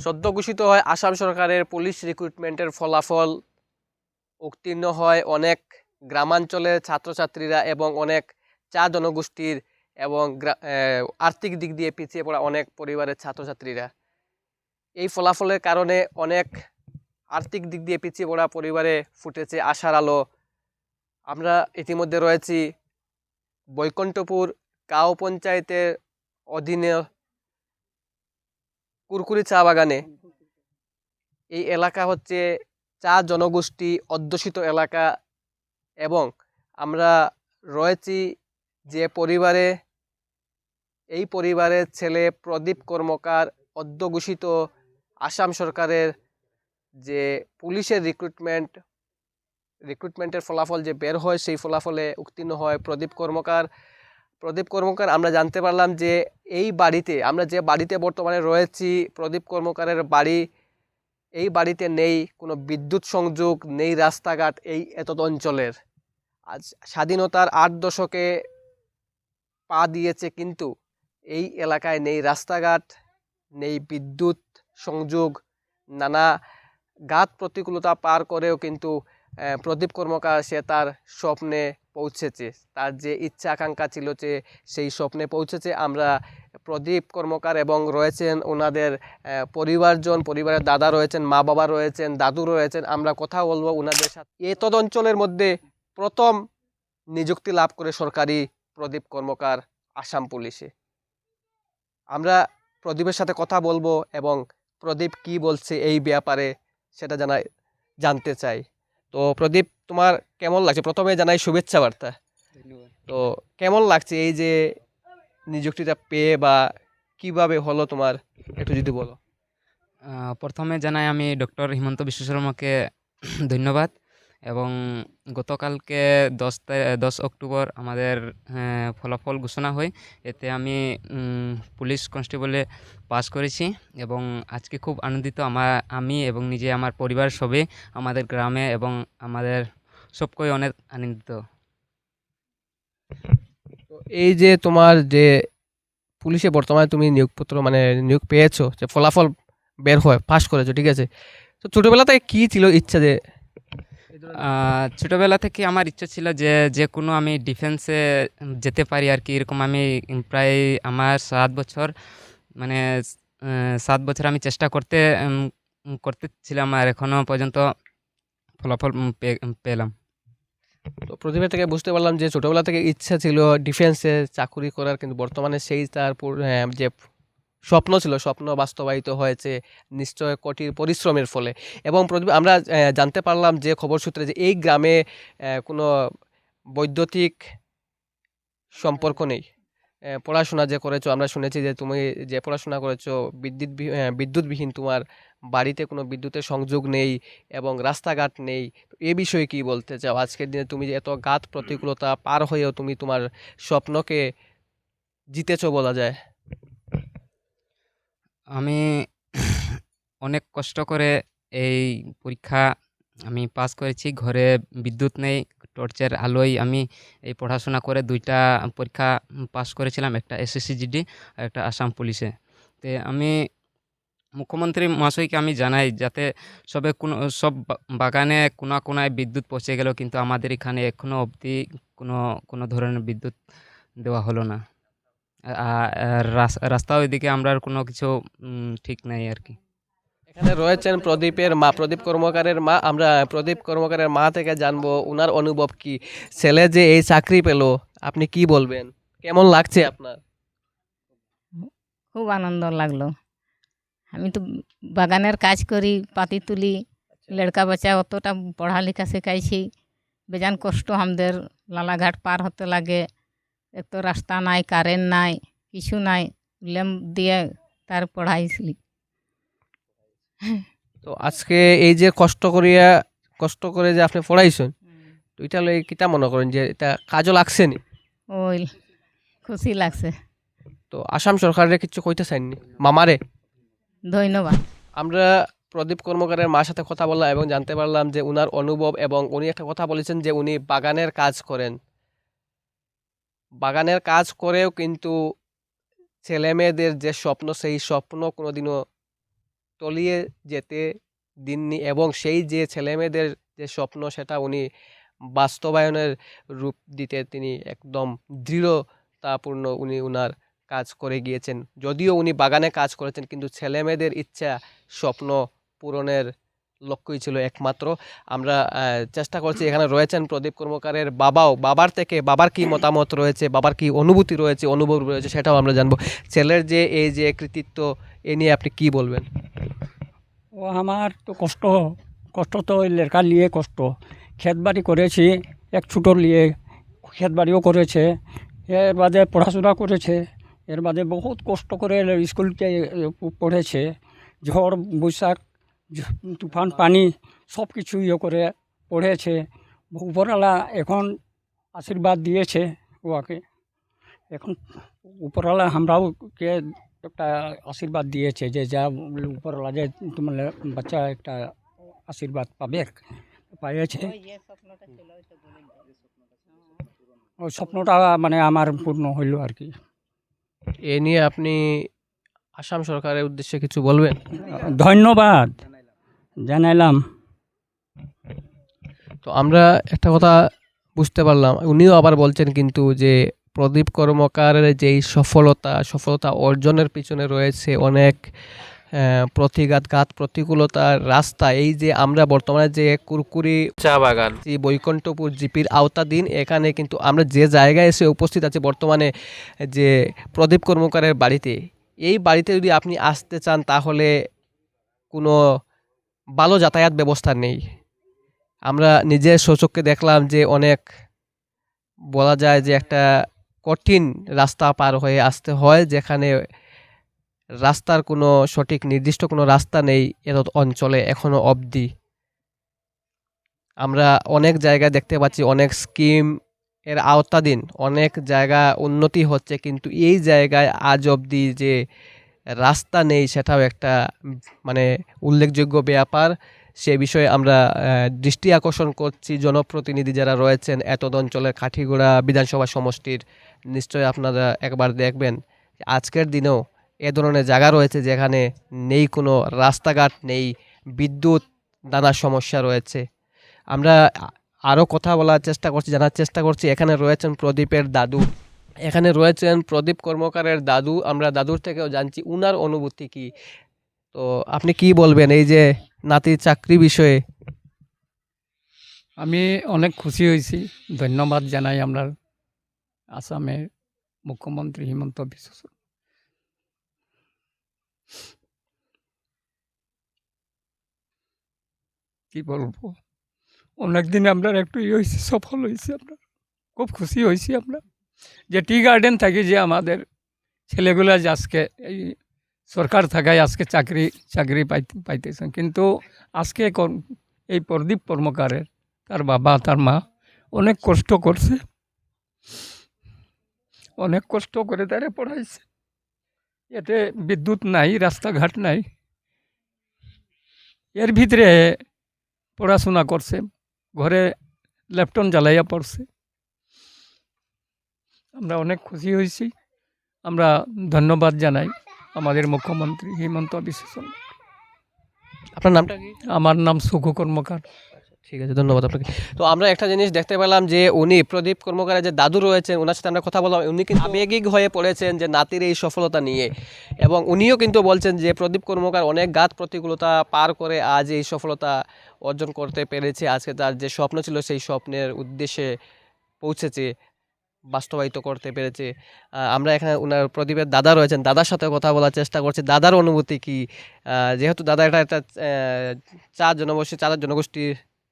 সদ্য ঘোষিত হয় আসাম সরকারের পুলিশ রিক্রুটমেন্টের ফলাফল। উত্তীর্ণ হয় অনেক গ্রামাঞ্চলের ছাত্রছাত্রীরা এবং অনেক চা জনগোষ্ঠীর এবং আর্থিক দিক দিয়ে পিছিয়ে পড়া অনেক পরিবারের ছাত্রছাত্রীরা। এই ফলাফলের কারণে অনেক আর্থিক দিক দিয়ে পিছিয়ে পড়া পরিবারে ফুটেছে আশার আলো। আমরা ইতিমধ্যে রয়েছি বৈকুণ্ঠপুর গাঁও পঞ্চায়েতের অধীনে কুরকুরি চা বাগানে। এই এলাকা হচ্ছে চা জনগোষ্ঠী অধ্যুষিত এলাকা এবং আমরা রয়েছি যে পরিবারে, এই পরিবারের ছেলে প্রদীপ কর্মকার অধ্যুষিত আসাম সরকারের যে পুলিশের রিক্রুটমেন্টের ফলাফল যে বের হয় সেই ফলাফলে উত্তীর্ণ হয় প্রদীপ কর্মকার আমরা জানতে পারলাম যে এই বাড়িতে, আমরা যে বাড়িতে বর্তমানে রয়েছি, প্রদীপ কর্মকারের বাড়ি, এই বাড়িতে নেই কোনো বিদ্যুৎ সংযোগ, নেই রাস্তাঘাট এই এতদ অঞ্চলের। আজ স্বাধীনতার ৮ দশকে পা দিয়েছে, কিন্তু এই এলাকায় নেই রাস্তাঘাট, নেই বিদ্যুৎ সংযোগ। নানা ঘাত প্রতিকূলতা পার করেও কিন্তু প্রদীপ কর্মকার সে তার স্বপ্নে পৌঁছেছে, তার যে ইচ্ছা আকাঙ্ক্ষা ছিল যে সেই স্বপ্নে পৌঁছেছে। আমরা প্রদীপ কর্মকার এবং রয়েছেন ওনাদের পরিবারের দাদা রয়েছেন, মা বাবা রয়েছেন, দাদু রয়েছেন, আমরা কথা বলবো ওনাদের সাথে। এই তদ অঞ্চলের মধ্যে প্রথম নিযুক্তি লাভ করে সরকারি প্রদীপ কর্মকার আসাম পুলিশে। আমরা প্রদীপের সাথে কথা বলবো এবং প্রদীপ কি বলছে এই ব্যাপারে সেটা জানতে চাই। তো প্রদীপ, তোমার কেমন লাগছে? প্রথমে জানাই শুভেচ্ছা বার্তা। তো কেমন লাগছে এই যে নিযুক্তিটা পেয়ে, বা কিভাবে হলো তোমার, একটু যদি বলো। প্রথমে জানাই আমি ডক্টর হিমন্ত বিশ্ব শর্মাকে ধন্যবাদ। এবং গতকালকে 10 অক্টোবর আমাদের ফলাফল ঘোষণা হয়। এতে আমি পুলিশ কনস্টেবলে পাস করেছি এবং আজকে খুব আনন্দিত আমি এবং নিজে আমার পরিবার সবে, আমাদের গ্রামে এবং আমাদের সবকই অনেক আনন্দিত। তো এই যে তোমার যে পুলিশে বর্তমানে তুমি নিয়োগপত্র মানে নিয়োগ পেয়েছো, যে ফলাফল বের হয়, পাস করেছো, ঠিক আছে, তো ছোটবেলা থেকে কি ছিল ইচ্ছা যে ছোটোবেলা থেকে আমার ইচ্ছা ছিল যে যে কোনো আমি ডিফেন্সে যেতে পারি আর কি। এরকম আমি প্রায় আমার 7 বছর, মানে 7 বছর আমি চেষ্টা করতেছিলাম আর এখনও পর্যন্ত ফলাফল পেলাম। তো প্রতিভা থেকে বুঝতে পারলাম যে ছোটবেলা থেকে ইচ্ছা ছিল ডিফেন্সে চাকুরি করার, কিন্তু বর্তমানে সেই তার যে স্বপ্ন ছিল, স্বপ্ন বাস্তবায়িত হয়েছে নিশ্চয় কঠিন পরিশ্রমের ফলে। এবং প্রতিভা আমরা জানতে পারলাম যে খবর সূত্রে যে এই গ্রামে কোনো বৈদ্যুতিক সম্পর্ক নেই। পড়াশোনা যে করেছো, আমরা শুনেছি যে তুমি যে পড়াশোনা করেছো বিদ্যুৎবিহীন, তোমার বাড়িতে কোনো বিদ্যুতের সংযোগ নেই এবং রাস্তাঘাট নেই। তো এ বিষয়ে কি বলতে চাও? আজকের দিনে তুমি যে এত ঘাত প্রতিকূলতা পার হয়েও তুমি তোমার স্বপ্নকে জিতেছো বলা যায়। আমি অনেক কষ্ট করে এই পরীক্ষা আমি পাস করেছি। ঘরে বিদ্যুৎ নেই, টর্চের আলোয় আমি এই পড়াশোনা করে 2টা পরীক্ষা পাস করেছিলাম, একটা এসএসসি জিডি আর একটা আসাম পুলিশে। তো আমি মুখ্যমন্ত্রী মহাশয়কে আমি জানাই যাতে সব বাগানে কোনায় বিদ্যুৎ পৌঁছে গেল, কিন্তু আমাদের এখানে এখনো অবধি কোনো ধরনের বিদ্যুৎ দেওয়া হলো না। আর রাস্তাও এদিকে আমরা আর কোনো কিছু ঠিক নাই আর কি। এখানে রয়েছেন প্রদীপের মা, প্রদীপ কর্মকারের মা। আমরা প্রদীপ কর্মকারের মা থেকে জানবো ওনার অনুভব কি, ছেলে যে এই চাকরি পেলো, আপনি কি বলবেন, কেমন লাগছে আপনার? খুব আনন্দ লাগলো। আমি তো বাগানের কাজ করি, পাতি তুলি, লড়কা বাচ্চা অতটা পড়ালেখা শেখাইছি। বেজান কষ্ট আমাদের, লালাঘাট পার হতে লাগে, এক তো রাস্তা নাই, কারেন্ট নাই, কিছু নাই, ল্যাম্প দিয়ে তার পড়াইছিলি। তো আজকে এই যে কষ্ট করে যে আপনি পড়াইছেন, তো এটা লই কিতা মনে করেন যে এটা কাজও লাগছে নি? ওই খুশি লাগছে। তো আসাম সরকারের কিছু কইতে চাইনি মামারে? ধন্যবাদ। আমরা প্রদীপ কর্মকারের মার সাথে কথা বললাম এবং জানতে পারলাম যে উনার অনুভব, এবং উনি একটা কথা বলেছেন যে উনি বাগানের কাজ করেন। বাগানের কাজ করেও কিন্তু ছেলে মেয়েদের যে স্বপ্ন, সেই স্বপ্ন কোনোদিনও তলিয়ে যেতে দিননি এবং সেই যে ছেলেমেয়েদের যে স্বপ্ন সেটা উনি বাস্তবায়নের রূপ দিতে তিনি একদম দৃঢ়তাপূর্ণ উনি উনার কাজ করে গিয়েছেন। যদিও উনি বাগানে কাজ করেছেন কিন্তু ছেলেমেয়েদের ইচ্ছা স্বপ্ন পূরণের লক্ষ্যই ছিল একমাত্র। আমরা চেষ্টা করছি, এখানে রয়েছেন প্রদীপ কর্মকারের বাবাও, বাবার কি মতামত রয়েছে, বাবার কি অনুভূতি রয়েছে, অনুভব রয়েছে সেটাও আমরা জানবো। ছেলের যে এই যে কৃতিত্ব, এ নিয়ে আপনি কি বলবেন? ও আমার তো কষ্ট তো লেখা নিয়ে কষ্ট, ক্ষেত বাড়ি করেছি, এক ছুটোর নিয়ে ক্ষেত বাড়িও করেছে, এর বাদে পড়াশোনা করেছে, এর বাদে বহুত কষ্ট করে স্কুলকে পড়েছে, ঝড় বৈশাখ তুফান পানি সব কিছু ইয়ে করে পড়েছে। উপরওয়ালা এখন আশীর্বাদ দিয়েছে ওকে, এখন উপরওয়ালা আমরাও কে একটা আশীর্বাদ দিয়েছে যে যা উপরওয়ালা যে তোমার বাচ্চা একটা আশীর্বাদ পাবে পাইয়েছে। ওই স্বপ্নটা মানে আমার পূর্ণ হইল আর কি। এ নিয়ে আপনি আসাম সরকারের উদ্দেশ্যে কিছু বলবেন? ধন্যবাদ জানাইলাম। তো আমরা একটা কথা বুঝতে পারলাম, উনিও আবার বলছেন কিন্তু যে প্রদীপ কর্মকারের যেই সফলতা অর্জনের পিছনে রয়েছে অনেক প্রতিঘাত প্রতিকূলতার রাস্তা। এই যে আমরা বর্তমানে যে কুরকুরি চা বাগান বৈকুণ্ঠপুর জিপির আওতাধীন, এখানে কিন্তু আমরা যে জায়গায় এসে উপস্থিত আছি বর্তমানে, যে প্রদীপ কর্মকারের বাড়িতে, এই বাড়িতে যদি আপনি আসতে চান তাহলে কোনো ভালো যাতায়াত ব্যবস্থা নেই। আমরা নিজের স্বচক্ষে দেখলাম যে অনেক বলা যায় যে একটা কঠিন রাস্তা পার হয়ে আসতে হয়, যেখানে রাস্তার কোনো সঠিক নির্দিষ্ট কোনো রাস্তা নেই এত অঞ্চলে এখনো অবধি। আমরা অনেক জায়গায় দেখতে পাচ্ছি অনেক স্কিম এর আওতাধীন অনেক জায়গা উন্নতি হচ্ছে, কিন্তু এই জায়গায় আজ অবধি যে রাস্তা নেই সেটাও একটা মানে উল্লেখযোগ্য ব্যাপার। সে বিষয়ে আমরা দৃষ্টি আকর্ষণ করছি জনপ্রতিনিধি যারা রয়েছেন এতদ অঞ্চলের কাঠিগোড়া বিধানসভা সমষ্টির। নিশ্চয়ই আপনারা একবার দেখবেন আজকের দিনেও এ ধরনের জায়গা রয়েছে যেখানে নেই কোনো রাস্তাঘাট, নেই বিদ্যুৎ, নানা সমস্যা রয়েছে। আমরা আরও কথা বলার চেষ্টা করছি, জানার চেষ্টা করছি। এখানে রয়েছেন প্রদীপের দাদু, এখানে রয়েছেন প্রদীপ কর্মকারের দাদু। আমরা দাদুর থেকেও জানছি উনার অনুভূতি কি। তো আপনি কি বলবেন এই যে নাতির চাকরি বিষয়ে? আমি অনেক খুশি হয়েছি, ধন্যবাদ জানাই আমরা আসামের মুখ্যমন্ত্রী হিমন্ত বিশ্ব শর্মা। কি বলবো, অনেকদিন আমরা একটু হয়েছি, সফল হয়েছি, আমরা খুব খুশি হয়েছি। আমরা যে টি গার্ডেন থাকি, যে আমাদের ছেলেগুলা যে আজকে এই সরকার থাকায় আজকে চাকরি পাইতেছেন, কিন্তু আজকে এই প্রদীপ কর্মকারের তার বাবা তার মা অনেক কষ্ট করছে, অনেক কষ্ট করে তারা পড়াইছে। এতে বিদ্যুৎ নাই, রাস্তাঘাট নাই, এর ভিতরে পড়াশোনা করছে, ঘরে ল্যাপটপ জ্বালাইয়া পড়ছে। আমরা অনেক খুশি হয়েছি। আমরা ধন্যবাদ জানাই আমাদের মুখ্যমন্ত্রী হিমন্ত বিশ্ব শর্মা। আপনার নামটা কি? আমার নাম সুখ কর্মকার। ঠিক আছে, ধন্যবাদ আপনাকে। তো আমরা একটা জিনিস দেখতে পেলাম যে উনি প্রদীপ কর্মকারের যে দাদু রয়েছেন ওনার সাথে আমরা কথা বললাম, উনি কিন্তু আবেগিক হয়ে পড়েছেন যে নাতির এই সফলতা নিয়ে, এবং উনিও কিন্তু বলছেন যে প্রদীপ কর্মকার অনেক ঘাত প্রতিকূলতা পার করে আজ এই সফলতা অর্জন করতে পেরেছে। আজকে তার যে স্বপ্ন ছিল সেই স্বপ্নের উদ্দেশ্যে পৌঁছেছে, বাস্তবায়িত করতে পেরেছে। আমরা এখানে ওনার প্রদীপের দাদা রয়েছেন, দাদার সাথে কথা বলার চেষ্টা করছি। দাদার অনুভূতি কি? যেহেতু দাদা একটা চা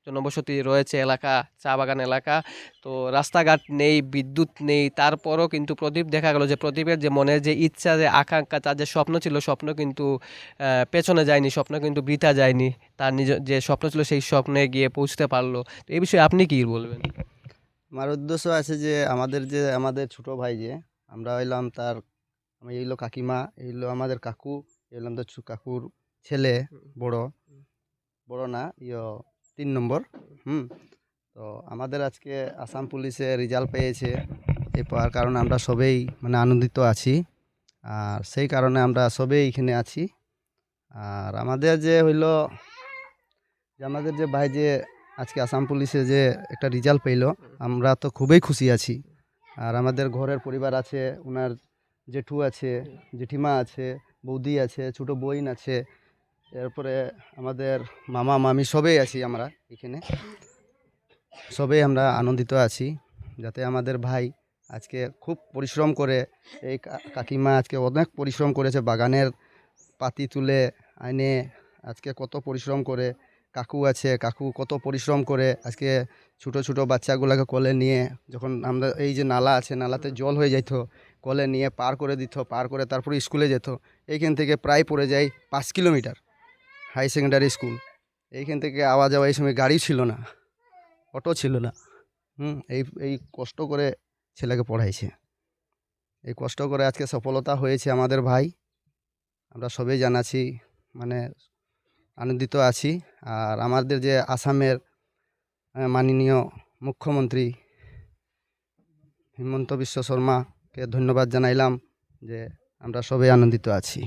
জনবসতি রয়েছে এলাকা, চা বাগান এলাকা, তো রাস্তাঘাট নেই, বিদ্যুৎ নেই, তারপরও কিন্তু প্রদীপ দেখা গেল যে প্রদীপের যে মনের যে ইচ্ছা, যে আকাঙ্ক্ষা, তার যে স্বপ্ন ছিল, স্বপ্ন কিন্তু পেছনে যায়নি, স্বপ্ন কিন্তু বৃথা যায়নি। তার যে স্বপ্ন ছিল সেই স্বপ্নে গিয়ে পৌঁছতে পারলো। তো এই বিষয়ে আপনি কি বলবেন? আমার উদ্দেশ্য আছে যে আমাদের ছোট ভাই, যে আমরা হইলাম তার, আমি এইলো কাকিমা, এইলো আমাদের কাকু, এইলাম তো কাকুর ছেলে, বড় না 3 নম্বর। তো আমাদের আজকে আসাম পুলিশে রেজাল্ট পেয়েছে, এই পাওয়ার কারণে আমরা সবেই মানে আনন্দিত আছি, আর সেই কারণে আমরা সবেই এখানে আছি। আর আমাদের যে হইলো যে আমাদের যে ভাই যে আজকে আসাম পুলিশে যে একটা রেজাল্ট পেইলো, আমরা তো খুবই খুশি আছি। আর আমাদের ঘরের পরিবার আছে, ওনার জেঠু আছে, জেঠিমা আছে, বৌদি আছে, ছোট বোন আছে, এরপরে আমাদের মামা মামি সবাই আছি আমরা এখানে, সবাই আমরা আনন্দিত আছি যাতে আমাদের ভাই আজকে খুব পরিশ্রম করে, এই কাকিমা আজকে অনেক পরিশ্রম করেছে, বাগানের পাতি তুলে আইনে আজকে কত পরিশ্রম করে, কাকু আছে, কাকু কত পরিশ্রম করে আজকে ছোটো ছোটো বাচ্চাগুলোকে কোলে নিয়ে, যখন আমরা এই যে নালা আছে, নালাতে জল হয়ে যেত, কোলে নিয়ে পার করে দিত, পার করে তারপরে স্কুলে যেত। এইখান থেকে প্রায় পড়ে যায় 5 কিলোমিটার হাই সেকেন্ডারি স্কুল। এইখান থেকে আওয়া যাওয়া, এই সময় গাড়ি ছিল না, অটো ছিল না। এই কষ্ট করে ছেলেকে পড়াইছে, এই কষ্ট করে আজকে সফলতা হয়েছে আমাদের ভাই। আমরা সবাই জানাচ্ছি, মানে আনন্দিত আছি। আর আমাদের যে আসামের মাননীয় মুখ্যমন্ত্রী হিমন্ত বিশ্ব শর্মাকে ধন্যবাদ জানাইলাম যে আমরা সবাই আনন্দিত আছি।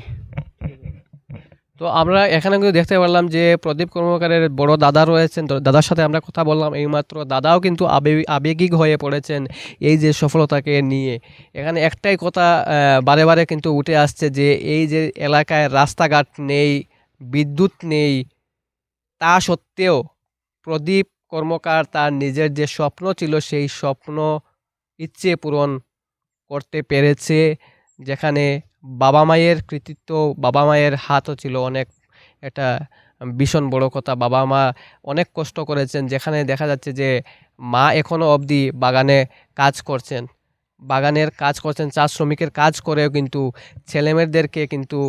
তো আমরা এখানে কিন্তু দেখতে পারলাম যে প্রদীপ কর্মকারের বড় দাদা রয়েছেন, তো দাদার সাথে আমরা কথা বললাম এইমাত্র। দাদাও কিন্তু আবেগিক হয়ে পড়েছেন এই যে সফলতাকে নিয়ে। এখানে একটাই কথা বারে বারে কিন্তু উঠে আসছে যে এই যে এলাকায় রাস্তাঘাট নেই, বিদ্যুৎ নেই, তা সত্ত্বেও প্রদীপ কর্মকার তার নিজের যে স্বপ্ন ছিল সেই স্বপ্ন ইচ্ছে পূরণ করতে পেরেছে, যেখানে বাবা মায়ের কৃতিত্ব, বাবা মায়ের হাতও ছিল অনেক, এটা ভীষণ বড় কথা। বাবা মা অনেক কষ্ট করেছেন, যেখানে দেখা যাচ্ছে যে মা এখনও অবধি বাগানে কাজ করছেন, বাগানের কাজ করছেন, চা শ্রমিকের কাজ করেও কিন্তু ছেলেমেয়েদেরকে কিন্তু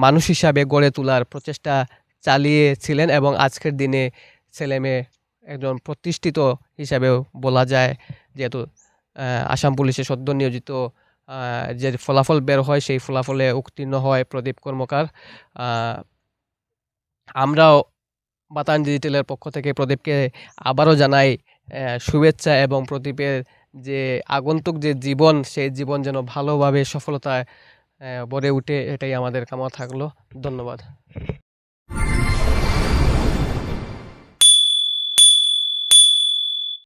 মানুষ হিসাবে গড়ে তোলার প্রচেষ্টা চালিয়েছিলেন, এবং আজকের দিনে ছেলেমেয়ে একজন প্রতিষ্ঠিত হিসাবেও বলা যায়, যেহেতু আসাম পুলিশে সদ্য নিয়োজিত যে ফলাফল বের হয় সেই ফলাফলে উত্তীর্ণ হয় প্রদীপ কর্মকার। আমরাও বাতান ডিজিটালের পক্ষ থেকে প্রদীপকে আবারও জানাই শুভেচ্ছা, এবং প্রদীপের যে আগন্তুক যে জীবন, সেই জীবন যেন ভালোভাবে সফলতায় ভরে উঠে, এটাই আমাদের কামনা থাকলো। ধন্যবাদ।